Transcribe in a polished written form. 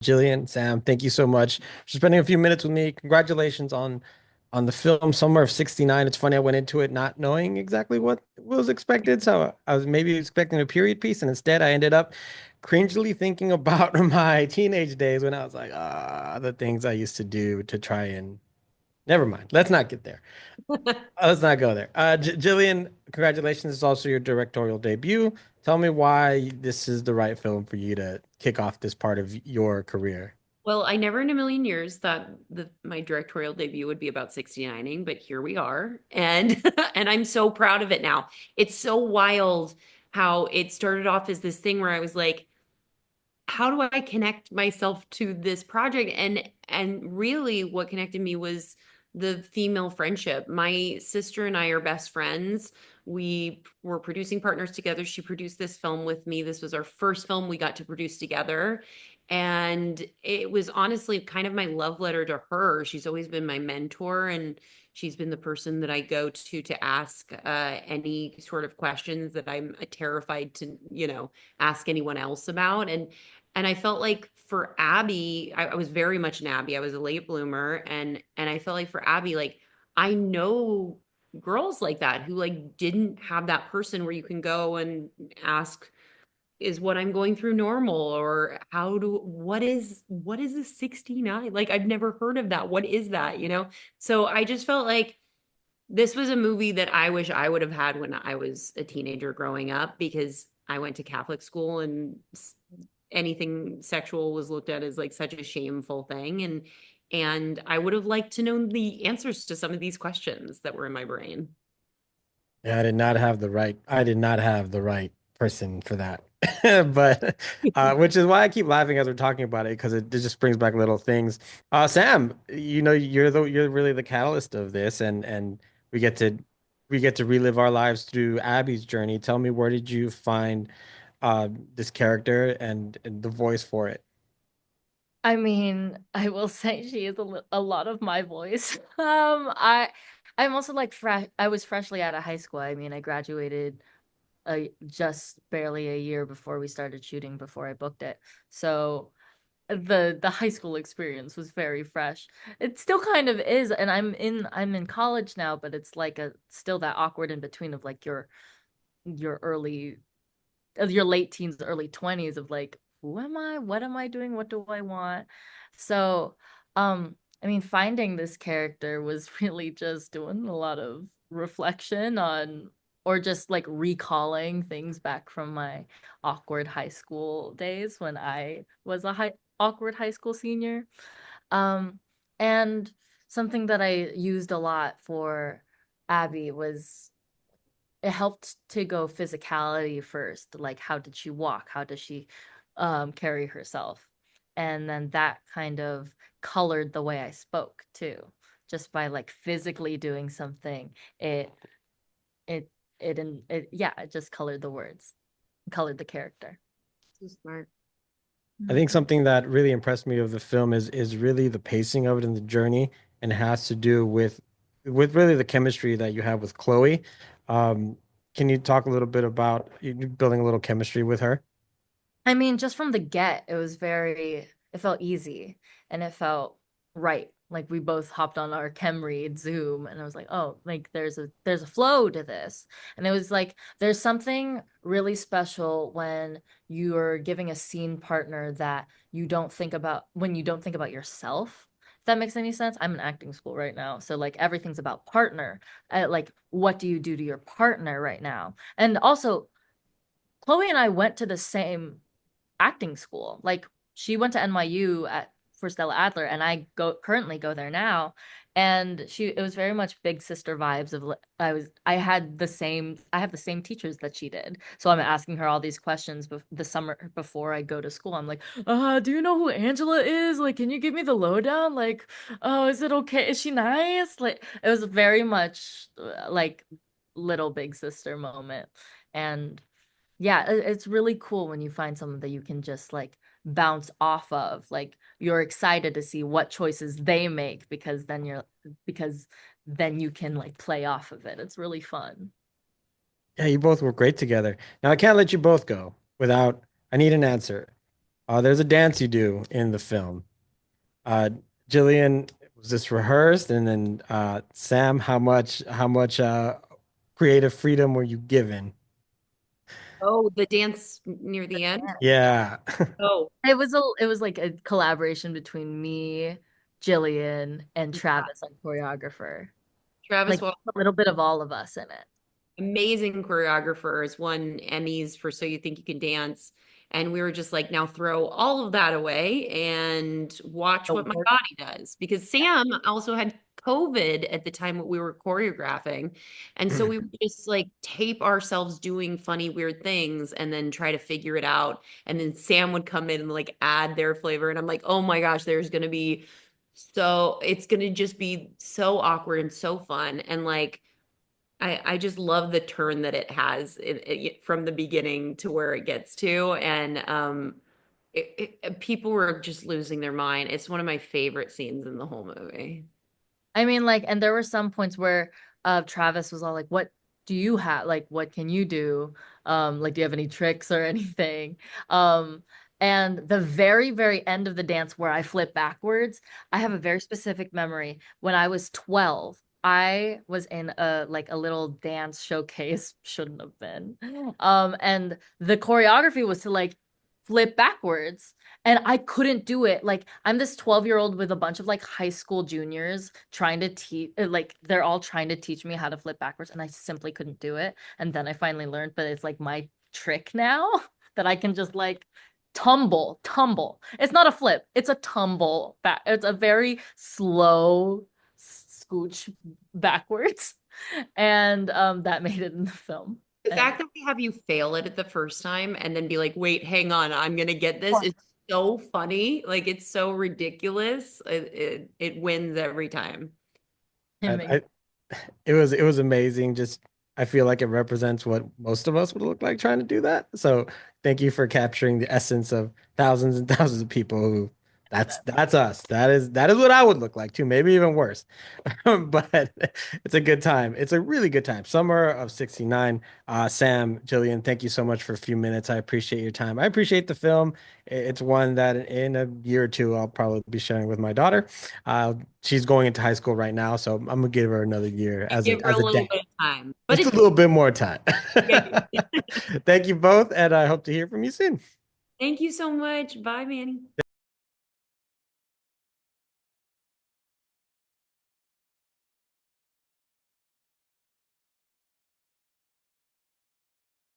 Jillian, Sam, thank you so much for spending a few minutes with me. Congratulations on the film Summer of '69. It's funny, I went into it not knowing exactly what was expected. So I was maybe expecting a period piece, and instead I ended up cringely thinking about my teenage days when I was like, the things I used to do to try and never mind. Let's not get there. Let's not go there. Jillian, congratulations. It's also your directorial debut. Tell me why this is the right film for you to kick off this part of your career. Well, I never in a million years thought that my directorial debut would be about 69ing, but here we are. And and I'm so proud of it now. It's so wild how it started off as this thing where I was like, how do I connect myself to this project? And really what connected me was the female friendship. My sister and I are best friends. We were producing partners together. She produced this film with me. This was our first film we got to produce together. And it was honestly kind of my love letter to her. She's always been my mentor, and she's been the person that I go to ask any sort of questions that I'm terrified to, ask anyone else about. And I felt like for Abby, I was very much an Abby. I was a late bloomer, and I felt like for Abby, like I know girls like that who like didn't have that person where you can go and ask, is what I'm going through normal? Or what is a 69? Like I've never heard of that. What is that? So I just felt like this was a movie that I wish I would have had when I was a teenager growing up, because I went to Catholic school, and anything sexual was looked at as like such a shameful thing. And I would have liked to know the answers to some of these questions that were in my brain. Yeah, I did not have the right person for that. But which is why I keep laughing as we're talking about it, because it just brings back little things. Sam, you're really the catalyst of this, and we get to we get to relive our lives through Abby's journey. Tell me, where did you find this character and the voice for it? I mean, I will say she is a lot of my voice. I'm also like fresh. I was freshly out of high school. I mean, I graduated just barely a year before we started shooting, before I booked it. So the high school experience was very fresh. It still kind of is, and I'm in college now, but it's like a still that awkward in between of like your early of your late teens, early 20s of like, who am I? What am I doing? What do I want? So, I mean, finding this character was really just doing a lot of reflection on, or just like recalling things back from my awkward high school days when I was a awkward high school senior. Um, and something that I used a lot for Abby was, it helped to go physicality first. Like, how did she walk? How does she carry herself? And then that kind of colored the way I spoke too. Just by like physically doing something, it yeah, it just colored the words, colored the character. So smart. I think Mhm. something that really impressed me of the film is really the pacing of it and the journey, and it has to do with really the chemistry that you have with Chloe. Um, can you talk a little bit about you building a little chemistry with her? I mean, just from the get, it felt easy and it felt right. Like we both hopped on our chem read Zoom and I was like, oh, like there's a flow to this. And it was like there's something really special when you're giving a scene partner that you don't think about when you don't think about yourself. If that makes any sense. I'm in acting school right now. So like everything's about partner. Like what do you do to your partner right now? And also Chloe and I went to the same acting school. Like she went to NYU for Stella Adler, and I currently go there now. And it was very much big sister vibes of I have the same teachers that she did. So I'm asking her all these questions the summer before I go to school. I'm like, do you know who Angela is? Like, can you give me the lowdown? Like, oh, is it okay? Is she nice? Like, it was very much like little big sister moment. And yeah, it's really cool when you find someone that you can just like bounce off of. Like you're excited to see what choices they make because then you can like play off of it. It's really fun. Yeah, you both were great together. Now I can't let you both go without I need an answer. There's a dance you do in the film. Uh, Jillian, was this rehearsed? And then Sam, how much creative freedom were you given? Oh, the dance near the end. Yeah. Oh, It was like a collaboration between me, Jillian, and yeah. Travis, our choreographer. Travis Like Wall, a little bit of all of us in it. amazing choreographer, has won Emmys for So You Think You Can Dance. And we were just like, now throw all of that away and watch The what my work. body does. Because Sam also had COVID at the time that we were choreographing. And so we would just like tape ourselves doing funny, weird things and then try to figure it out. And then Sam would come in and like add their flavor. And I'm like, oh my gosh, there's going to be it's going to just be so awkward and so fun. And like, I just love the turn that it has from the beginning to where it gets to, and people were just losing their mind. It's one of my favorite scenes in the whole movie. I mean, like, and there were some points where Travis was all like, "What do you have? Like, what can you do? Like, do you have any tricks or anything?" Um, and the very, very end of the dance where I flip backwards, I have a very specific memory. When I was 12, I was in a like a little dance showcase, shouldn't have been. And the choreography was to like flip backwards and I couldn't do it. Like I'm this 12-year-old with a bunch of like high school juniors trying to teach like they're all trying to teach me how to flip backwards and I simply couldn't do it. And then I finally learned, but it's like my trick now that I can just like tumble. It's not a flip, it's a tumble back. It's a very slow scooch backwards. And that made it in the film. The And fact that we have you fail it at the first time and then be like, wait, hang on, I'm gonna get this is so funny. Like it's so ridiculous. It wins every time. it makes I, it was amazing. Just I feel like it represents what most of us would look like trying to do that. So thank you for capturing the essence of thousands and thousands of people who that's us. That is what I would look like too, maybe even worse. But it's a good time. It's a really good time. Summer of 69. Sam, Jillian, thank you so much for a few minutes. I appreciate your time. I appreciate the film. It's one that in a year or two I'll probably be sharing with my daughter. She's going into high school right now, so I'm gonna give her another year as a Give her a dad. little bit of time, but Just a it's little bit more time. good. Thank you both, and I hope to hear from you soon. Thank you so much. Bye, Manny.